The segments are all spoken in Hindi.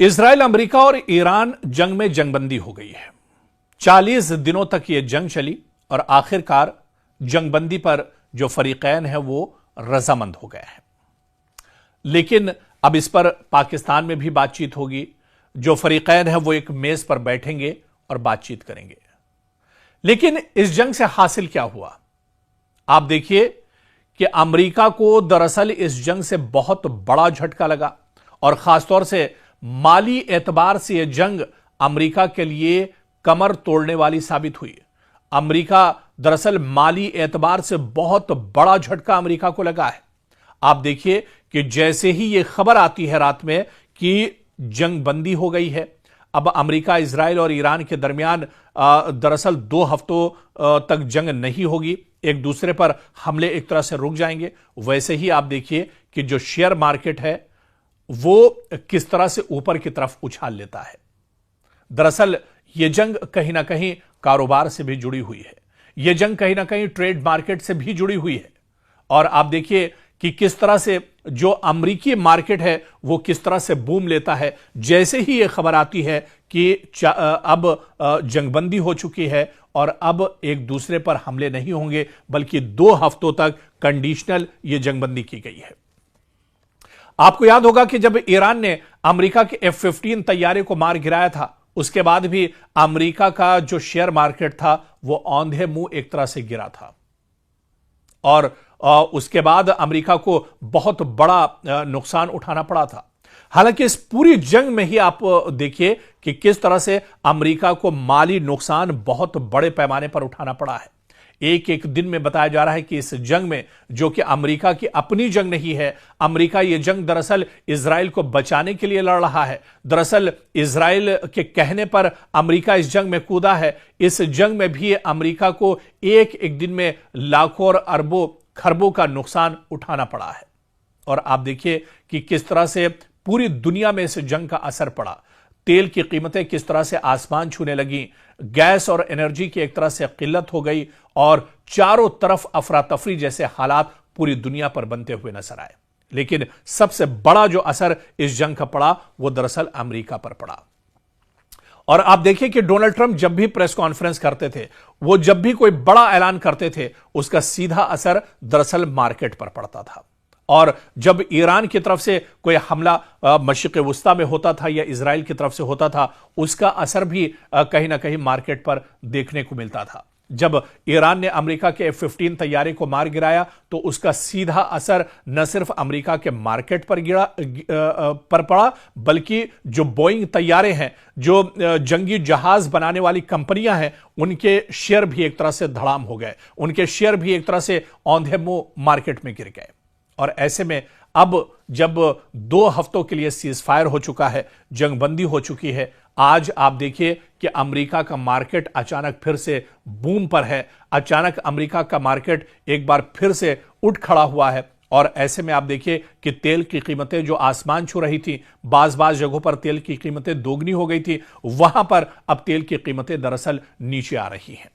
इजराइल, अमेरिका और ईरान जंग में जंगबंदी हो गई है। 40 दिनों तक यह जंग चली और आखिरकार जंगबंदी पर जो फरीकैन है वो रजामंद हो गए हैं। लेकिन अब इस पर पाकिस्तान में भी बातचीत होगी। जो फरीकैन है वो एक मेज पर बैठेंगे और बातचीत करेंगे। लेकिन इस जंग से हासिल क्या हुआ? आप देखिए कि अमेरिका को दरअसल इस जंग से बहुत बड़ा झटका लगा और खासतौर से माली एतबार से यह जंग अमेरिका के लिए कमर तोड़ने वाली साबित हुई। अमेरिका दरअसल माली एतबार से बहुत बड़ा झटका अमेरिका को लगा है। आप देखिए कि जैसे ही यह खबर आती है रात में कि जंग बंदी हो गई है, अब अमेरिका, इजराइल और ईरान के दरमियान दरअसल 2 हफ्तों तक जंग नहीं होगी, एक दूसरे पर हमले एक तरह से रुक जाएंगे। वैसे ही आप देखिए कि जो शेयर मार्केट है वो किस तरह से ऊपर की तरफ उछाल लेता है। दरअसल यह जंग कहीं ना कहीं कारोबार से भी जुड़ी हुई है, यह जंग कहीं ना कहीं ट्रेड मार्केट से भी जुड़ी हुई है। और आप देखिए कि किस तरह से जो अमेरिकी मार्केट है वो किस तरह से बूम लेता है जैसे ही यह खबर आती है कि अब जंगबंदी हो चुकी है और अब एक दूसरे पर हमले नहीं होंगे, बल्कि 2 हफ्तों तक कंडीशनल यह जंगबंदी की गई है। आपको याद होगा कि जब ईरान ने अमेरिका के F-15 तैयारे को मार गिराया था, उसके बाद भी अमेरिका का जो शेयर मार्केट था वो औंधे मुंह एक तरह से गिरा था और उसके बाद अमेरिका को बहुत बड़ा नुकसान उठाना पड़ा था। हालांकि इस पूरी जंग में ही आप देखिए कि किस तरह से अमेरिका को माली नुकसान बहुत बड़े पैमाने पर उठाना पड़ा है। एक एक दिन में बताया जा रहा है कि इस जंग में, जो कि अमेरिका की अपनी जंग नहीं है, अमेरिका ये जंग दरअसल इजराइल को बचाने के लिए लड़ रहा है। दरअसल इजराइल के कहने पर अमेरिका इस जंग में कूदा है। इस जंग में भी अमेरिका को एक एक दिन में लाखों और अरबों खरबों का नुकसान उठाना पड़ा है। और आप देखिए कि किस तरह से पूरी दुनिया में इस जंग का असर पड़ा। तेल की कीमतें किस तरह से आसमान छूने लगी, गैस और एनर्जी की एक तरह से किल्लत हो गई और चारों तरफ अफरा तफरी जैसे हालात पूरी दुनिया पर बनते हुए नजर आए। लेकिन सबसे बड़ा जो असर इस जंग का पड़ा वो दरअसल अमेरिका पर पड़ा। और आप देखिए कि डोनाल्ड ट्रंप जब भी प्रेस कॉन्फ्रेंस करते थे, वो जब भी कोई बड़ा ऐलान करते थे, उसका सीधा असर दरअसल मार्केट पर पड़ता था। और जब ईरान की तरफ से कोई हमला मशरिक़ वुस्ता में होता था या इजराइल की तरफ से होता था, उसका असर भी कहीं ना कहीं मार्केट पर देखने को मिलता था। जब ईरान ने अमेरिका के F-15 तैयारे को मार गिराया तो उसका सीधा असर न सिर्फ अमेरिका के मार्केट पर पड़ा, बल्कि जो बोइंग तैयारे हैं, जो जंगी जहाज बनाने वाली कंपनियां हैं, उनके शेयर भी एक तरह से धड़ाम हो गए, उनके शेयर भी एक तरह से औंधे मुंह मार्केट में गिर गए। और ऐसे में अब जब 2 हफ्तों के लिए सीज फायर हो चुका है, जंगबंदी हो चुकी है, आज आप देखिए कि अमेरिका का मार्केट अचानक फिर से बूम पर है। अचानक अमेरिका का मार्केट एक बार फिर से उठ खड़ा हुआ है। और ऐसे में आप देखिए कि तेल की कीमतें जो आसमान छू रही थी, बाज जगहों पर तेल की कीमतें दोगुनी हो गई थी, वहां पर अब तेल की कीमतें दरअसल नीचे आ रही हैं।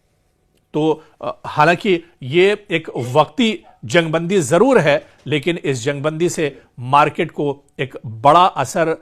तो हालांकि ये एक वक्ती जंगबंदी जरूर है, लेकिन इस जंगबंदी से मार्केट को एक बड़ा असर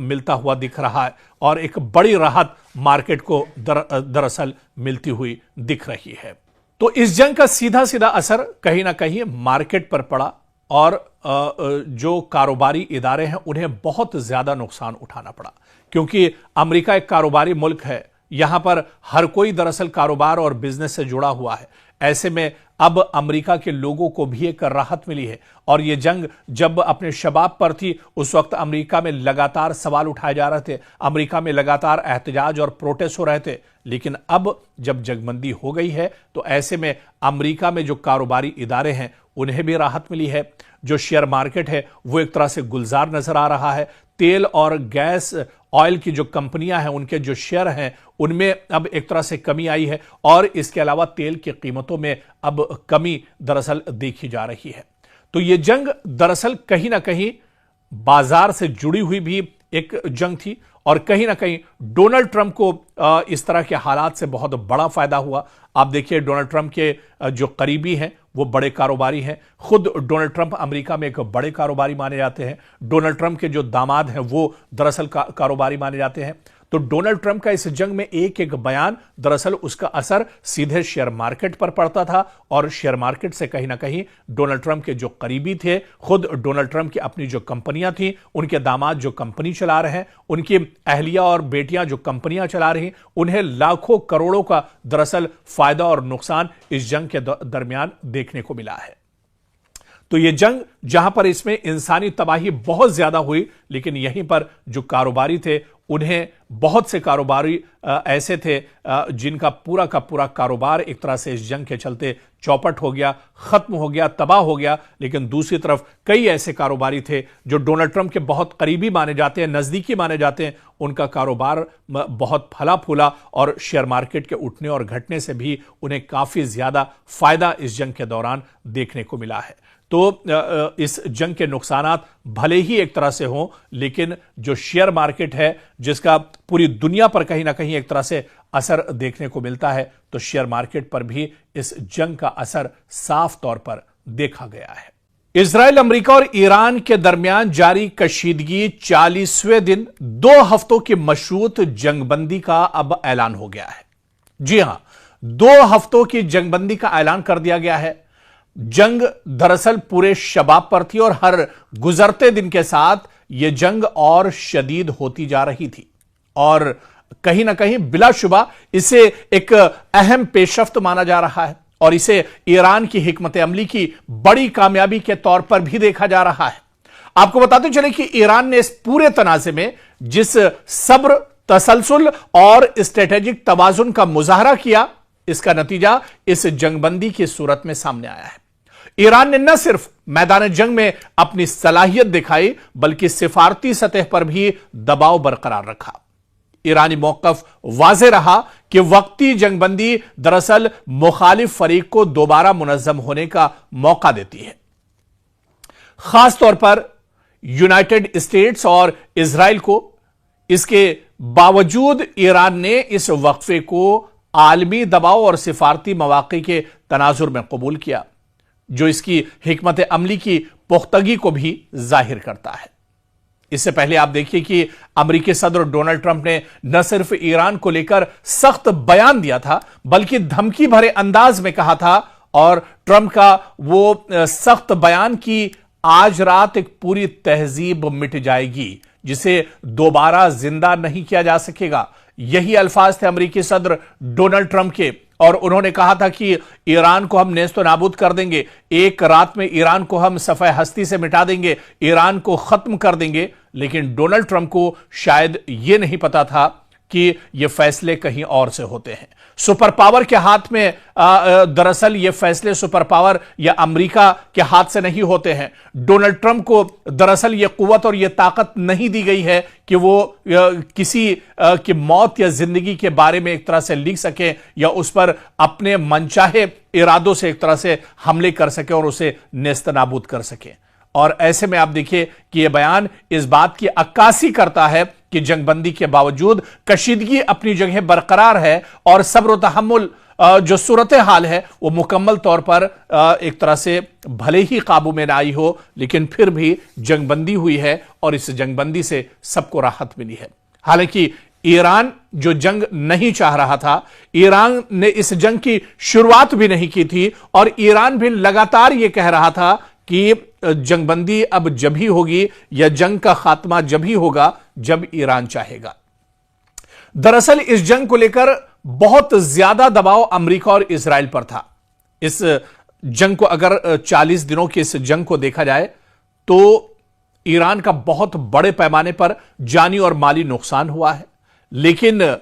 मिलता हुआ दिख रहा है और एक बड़ी राहत मार्केट को दरअसल मिलती हुई दिख रही है। तो इस जंग का सीधा सीधा असर कहीं ना कहीं मार्केट पर पड़ा और जो कारोबारी इदारे हैं उन्हें बहुत ज्यादा नुकसान उठाना पड़ा, क्योंकि अमेरिका एक कारोबारी मुल्क है। यहां पर हर कोई दरअसल कारोबार और बिजनेस से जुड़ा हुआ है। ऐसे में अब अमेरिका के लोगों को भी एक राहत मिली है। और यह जंग जब अपने शबाब पर थी, उस वक्त अमेरिका में लगातार सवाल उठाए जा रहे थे, अमेरिका में लगातार एहतजाज और प्रोटेस्ट हो रहे थे। लेकिन अब जब जंगबंदी हो गई है तो ऐसे में अमेरिका में जो कारोबारी इदारे हैं उन्हें भी राहत मिली है। जो शेयर मार्केट है वो एक तरह से गुलजार नजर आ रहा है। तेल और गैस ऑयल की जो कंपनियां हैं, उनके जो शेयर हैं, उनमें अब एक तरह से कमी आई है और इसके अलावा तेल की कीमतों में अब कमी दरअसल देखी जा रही है। तो यह जंग दरअसल कहीं ना कहीं बाजार से जुड़ी हुई भी एक जंग थी और कहीं ना कहीं डोनाल्ड ट्रंप को इस तरह के हालात से बहुत बड़ा फायदा हुआ। आप देखिए डोनाल्ड ट्रंप के जो करीबी हैं वो बड़े कारोबारी हैं। खुद डोनाल्ड ट्रंप अमेरिका में एक बड़े कारोबारी माने जाते हैं। डोनाल्ड ट्रंप के जो दामाद हैं वो दरअसल कारोबारी माने जाते हैं। तो डोनाल्ड ट्रंप का इस जंग में एक एक बयान दरअसल उसका असर सीधे शेयर मार्केट पर पड़ता था और शेयर मार्केट से कहीं ना कहीं डोनाल्ड ट्रंप के जो करीबी थे, खुद डोनाल्ड ट्रंप की अपनी जो कंपनियां थी, उनके दामाद जो कंपनी चला रहे हैं, उनकी अहलिया और बेटियां जो कंपनियां चला रही, उन्हें लाखों करोड़ों का दरअसल फायदा और नुकसान इस जंग के दरमियान देखने को मिला है। तो यह जंग जहां पर इसमें इंसानी तबाही बहुत ज्यादा हुई, लेकिन यहीं पर जो कारोबारी थे, उन्हें बहुत से कारोबारी ऐसे थे जिनका पूरा का पूरा कारोबार एक तरह से इस जंग के चलते चौपट हो गया, खत्म हो गया, तबाह हो गया। लेकिन दूसरी तरफ कई ऐसे कारोबारी थे जो डोनाल्ड ट्रंप के बहुत करीबी माने जाते हैं, नजदीकी माने जाते हैं, उनका कारोबार बहुत फला फूला और शेयर मार्केट के उठने और घटने से भी उन्हें काफी ज्यादा फायदा इस जंग के दौरान देखने को मिला है। तो इस जंग के नुकसानात भले ही एक तरह से हों, लेकिन जो शेयर मार्केट है जिसका पूरी दुनिया पर कहीं ना कहीं एक तरह से असर देखने को मिलता है, तो शेयर मार्केट पर भी इस जंग का असर साफ तौर पर देखा गया है। इजराइल, अमेरिका और ईरान के दरमियान जारी कशीदगी 40वें दिन 2 हफ्तों की मशरूत जंगबंदी का अब ऐलान हो गया है। जी हां, 2 हफ्तों की जंगबंदी का ऐलान कर दिया गया है। जंग दरअसल पूरे शबाब पर थी और हर गुजरते दिन के साथ यह जंग और शदीद होती जा रही थी और कहीं ना कहीं बिलाशुबा इसे एक अहम पेशरफ्त माना जा रहा है और इसे ईरान की हिकमत अमली की बड़ी कामयाबी के तौर पर भी देखा जा रहा है। आपको बताते चले कि ईरान ने इस पूरे तनाज़े में जिस सब्र, तसलसल और स्ट्रेटेजिक तवाजुन का मुजाहरा किया, इसका नतीजा इस जंगबंदी की सूरत में सामने आया है। ईरान ने न सिर्फ मैदान जंग में अपनी सलाहियत दिखाई, बल्कि सिफारती सतह पर भी दबाव बरकरार रखा। ईरानी मौकफ वाज़ेह रहा कि वक्ती जंगबंदी दरअसल मुखालिफ फरीक को दोबारा मुनज़्ज़म होने का मौका देती है। खासतौर पर यूनाइटेड स्टेट्स और इजराइल को। इसके बावजूद ईरान ने इस वक्फे को आलमी दबाव और सिफारती मौक़े के तनाजुर में कबूल किया, जो इसकी हिकमत अमली की पुख्तगी को भी जाहिर करता है। इससे पहले आप देखिए कि अमेरिकी सदर डोनाल्ड ट्रंप ने न सिर्फ ईरान को लेकर सख्त बयान दिया था, बल्कि धमकी भरे अंदाज में कहा था और ट्रंप का वो सख्त बयान कि आज रात एक पूरी तहजीब मिट जाएगी जिसे दोबारा जिंदा नहीं किया जा सकेगा। यही अल्फाज थे अमेरिकी सदर डोनाल्ड ट्रंप के और उन्होंने कहा था कि ईरान को हम नेस्तो नाबूद कर देंगे, एक रात में ईरान को हम सफ़े हस्ती से मिटा देंगे, ईरान को खत्म कर देंगे। लेकिन डोनाल्ड ट्रंप को शायद यह नहीं पता था कि ये फैसले कहीं और से होते हैं। सुपर पावर के हाथ में दरअसल ये फैसले सुपर पावर या अमेरिका के हाथ से नहीं होते हैं। डोनाल्ड ट्रंप को दरअसल ये कुव्वत और ये ताकत नहीं दी गई है कि वो किसी की मौत या जिंदगी के बारे में एक तरह से लिख सके या उस पर अपने मनचाहे इरादों से एक तरह से हमले कर सके और उसे नेस्तनाबूद कर सके। और ऐसे में आप देखिए कि यह बयान इस बात की अक्कासी करता है कि जंगबंदी के बावजूद कशीदगी अपनी जगह बरकरार है और सब्र व तहम्मुल जो सूरत हाल है वो मुकम्मल तौर पर एक तरह से भले ही काबू में ना आई हो, लेकिन फिर भी जंगबंदी हुई है और इस जंगबंदी से सबको राहत मिली है। हालांकि ईरान जो जंग नहीं चाह रहा था, ईरान ने इस जंग की शुरुआत भी नहीं की थी और ईरान भी लगातार यह कह रहा था कि जंगबंदी अब जब ही होगी या जंग का खात्मा जब ही होगा जब ईरान चाहेगा। दरअसल इस जंग को लेकर बहुत ज्यादा दबाव अमेरिका और इजराइल पर था। इस जंग को अगर 40 दिनों की इस जंग को देखा जाए तो ईरान का बहुत बड़े पैमाने पर जानी और माली नुकसान हुआ है। लेकिन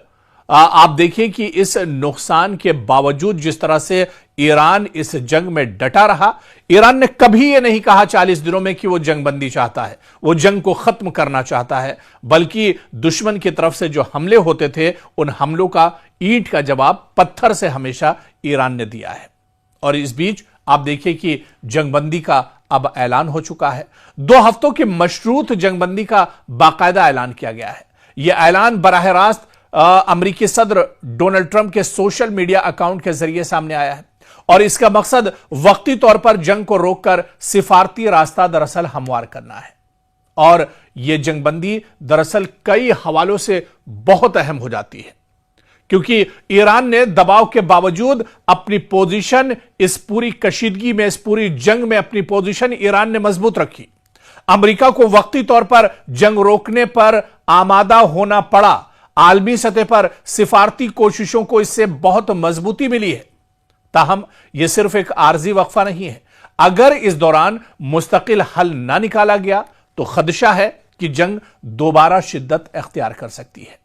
आप देखिए कि इस नुकसान के बावजूद जिस तरह से ईरान इस जंग में डटा रहा, ईरान ने कभी यह नहीं कहा 40 दिनों में कि वो जंगबंदी चाहता है, वो जंग को खत्म करना चाहता है, बल्कि दुश्मन की तरफ से जो हमले होते थे उन हमलों का ईंट का जवाब पत्थर से हमेशा ईरान ने दिया है। और इस बीच आप देखिए कि जंगबंदी का अब ऐलान हो चुका है। 2 हफ्तों की मशरूत जंगबंदी का बाकायदा ऐलान किया गया है। यह ऐलान बराह रास्त अमेरिकी सदर डोनाल्ड ट्रंप के सोशल मीडिया अकाउंट के जरिए सामने आया है और इसका मकसद वक्ती तौर पर जंग को रोककर सिफारती रास्ता दरअसल हमवार करना है। और यह जंगबंदी दरअसल कई हवालों से बहुत अहम हो जाती है, क्योंकि ईरान ने दबाव के बावजूद अपनी पोजीशन इस पूरी कशीदगी में, इस पूरी जंग में अपनी पोजीशन ईरान ने मजबूत रखी। अमेरिका को वक्ती तौर पर जंग रोकने पर आमादा होना पड़ा। आलमी सतह पर सिफारती कोशिशों को इससे बहुत मजबूती मिली है। ताहम यह सिर्फ एक आर्जी वक्फा नहीं है। अगर इस दौरान मुस्तकिल हल ना निकाला गया तो खदशा है कि जंग दोबारा शिद्दत अख्तियार कर सकती है।